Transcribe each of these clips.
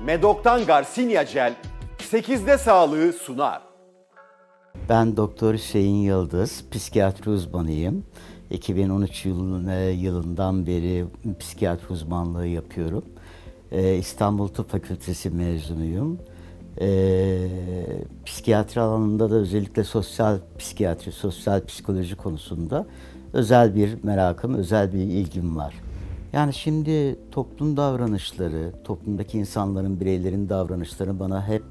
Medok'tan Garcinia Gel 8'de sağlığı sunar. Ben Doktor Hüseyin Yıldız, psikiyatri uzmanıyım. 2013 yılından beri psikiyatri uzmanlığı yapıyorum. İstanbul Tıp Fakültesi mezunuyum. Psikiyatri alanında da özellikle sosyal psikiyatri, sosyal psikoloji konusunda özel bir merakım, özel bir ilgim var. Yani şimdi toplum davranışları, toplumdaki insanların, bireylerin davranışları bana hep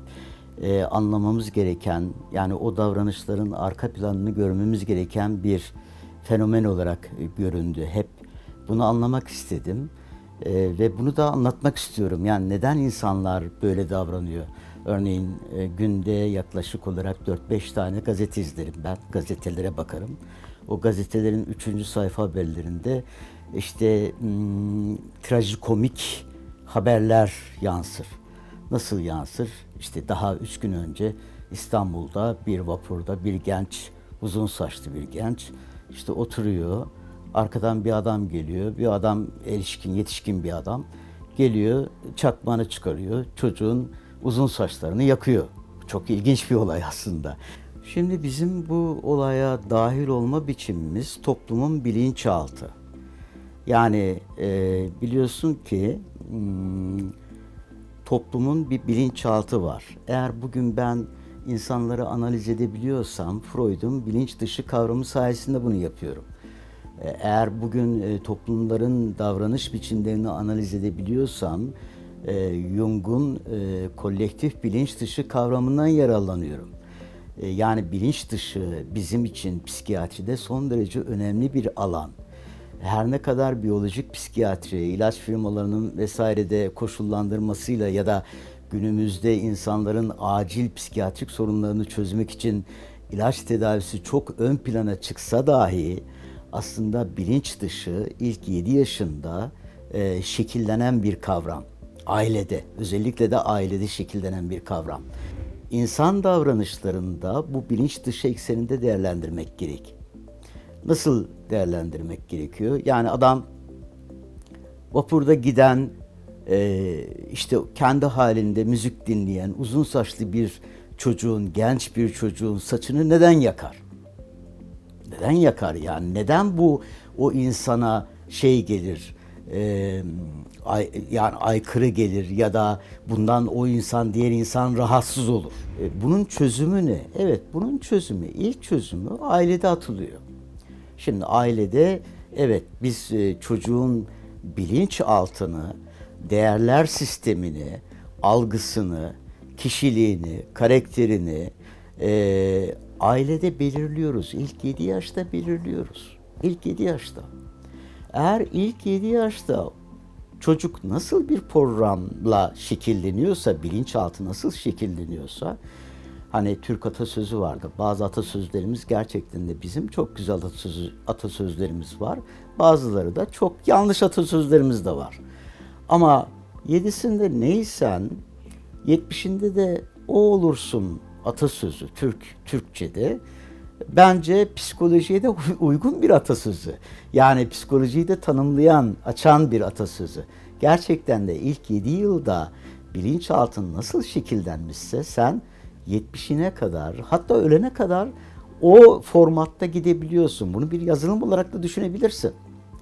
anlamamız gereken, yani o davranışların arka planını görmemiz gereken bir fenomen olarak göründü. Hep bunu anlamak istedim ve bunu da anlatmak istiyorum. Yani neden insanlar böyle davranıyor? Örneğin günde yaklaşık olarak 4-5 tane gazete izlerim ben, gazetelere bakarım. O gazetelerin 3. sayfa haberlerinde işte trajikomik haberler yansır. Nasıl yansır? İşte daha 3 gün önce İstanbul'da bir vapurda bir genç, uzun saçlı bir genç işte oturuyor. Arkadan bir adam geliyor. Bir adam yetişkin bir adam geliyor, çakmağını çıkarıyor. Çocuğun uzun saçlarını yakıyor. Çok ilginç bir olay aslında. Şimdi bizim bu olaya dahil olma biçimimiz toplumun bilinçaltı. Yani biliyorsun ki toplumun bir bilinçaltı var. Eğer bugün ben insanları analiz edebiliyorsam, Freud'un bilinç dışı kavramı sayesinde bunu yapıyorum. Eğer bugün toplumların davranış biçimlerini analiz edebiliyorsam, Jung'un kolektif bilinç dışı kavramından yararlanıyorum. Yani bilinç dışı bizim için psikiyatride son derece önemli bir alan. Her ne kadar biyolojik psikiyatri, ilaç firmalarının vesairede koşullandırmasıyla ya da günümüzde insanların acil psikiyatrik sorunlarını çözmek için ilaç tedavisi çok ön plana çıksa dahi aslında bilinç dışı ilk 7 yaşında şekillenen bir kavram. Ailede, özellikle de ailede şekillenen bir kavram. İnsan davranışlarında bu bilinç dışı ekseninde değerlendirmek gerek. Nasıl değerlendirmek gerekiyor? Yani adam vapurda giden, işte kendi halinde müzik dinleyen, uzun saçlı bir çocuğun, genç bir çocuğun saçını neden yakar? Neden yakar yani? Neden bu o insana şey gelir, yani aykırı gelir ya da bundan o insan, diğer insan rahatsız olur? Bunun çözümü ne? Evet, bunun çözümü, ilk çözümü ailede atılıyor. Şimdi ailede evet biz çocuğun bilinçaltını, değerler sistemini, algısını, kişiliğini, karakterini ailede belirliyoruz. İlk 7 yaşta belirliyoruz. İlk 7 yaşta. Eğer ilk 7 yaşta çocuk nasıl bir programla şekilleniyorsa, bilinçaltı nasıl şekilleniyorsa, hani Türk atasözü vardı. Bazı atasözlerimiz gerçekten de bizim çok güzel atasözlerimiz var. Bazıları da çok yanlış atasözlerimiz de var. Ama 7'sinde neysen 70'inde de o olursun atasözü Türkçe'de. Bence psikolojiye de uygun bir atasözü. Yani psikolojiyi de tanımlayan, açan bir atasözü. Gerçekten de ilk 7 yılda bilinçaltın nasıl şekillenmişse sen 70'ine kadar, hatta ölene kadar o formatta gidebiliyorsun. Bunu bir yazılım olarak da düşünebilirsin.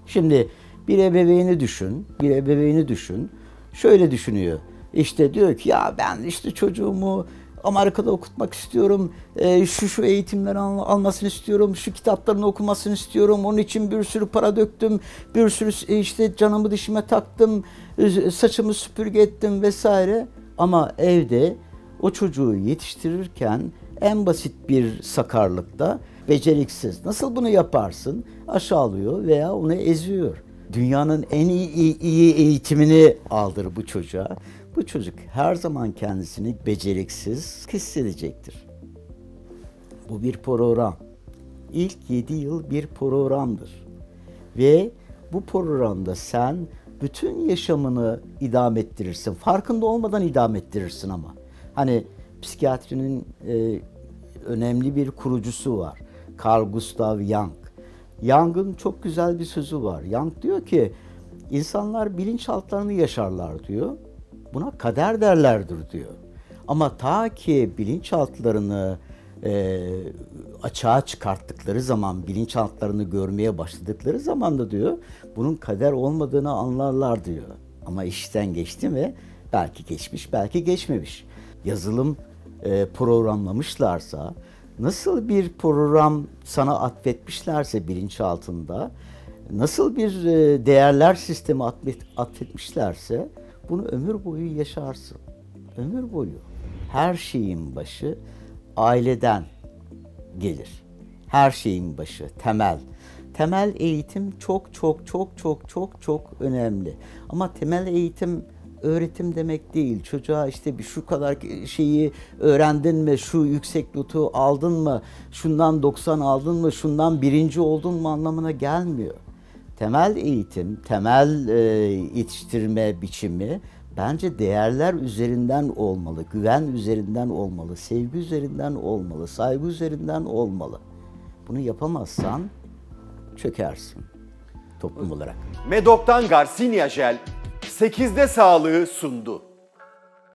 Şimdi bir ebeveyni düşün. Şöyle düşünüyor. İşte diyor ki ya ben işte çocuğumu Amerika'da okutmak istiyorum. Şu eğitimleri almasını istiyorum. Şu kitaplarını okumasını istiyorum. Onun için bir sürü para döktüm. Bir sürü işte canımı dişime taktım. Saçımı süpürge ettim vesaire. Ama evde o çocuğu yetiştirirken en basit bir sakarlıkta beceriksiz. Nasıl bunu yaparsın? Aşağılıyor veya onu eziyor. Dünyanın en iyi eğitimini aldır bu çocuğa. Bu çocuk her zaman kendisini beceriksiz hissedecektir. Bu bir program. İlk 7 yıl bir programdır. Ve bu programda sen bütün yaşamını idame ettirirsin. Farkında olmadan idame ettirirsin ama. Hani psikiyatrinin önemli bir kurucusu var. Carl Gustav Jung. Jung'un çok güzel bir sözü var. Jung diyor ki insanlar bilinçaltlarını yaşarlar diyor. Buna kader derlerdir diyor. Ama ta ki bilinçaltlarını açığa çıkarttıkları zaman, bilinçaltlarını görmeye başladıkları zaman da diyor, bunun kader olmadığını anlarlar diyor. Ama işten geçti mi? Belki geçmiş, belki geçmemiş. Yazılım programlamışlarsa, nasıl bir program sana atfetmişlerse bilinçaltında, nasıl bir değerler sistemi atfetmişlerse, bunu ömür boyu yaşarsın. Ömür boyu. Her şeyin başı aileden gelir. Her şeyin başı, temel. Temel eğitim çok önemli. Ama temel eğitim öğretim demek değil. Çocuğa işte bir şu kadar şeyi öğrendin mi, şu yüksek notu aldın mı, şundan 90 aldın mı, şundan birinci oldun mu anlamına gelmiyor. Temel eğitim, temel yetiştirme biçimi bence değerler üzerinden olmalı, güven üzerinden olmalı, sevgi üzerinden olmalı, saygı üzerinden olmalı. Bunu yapamazsan çökersin toplum olarak. Medok'tan Garcinia Jel 8'de sağlığı sundu.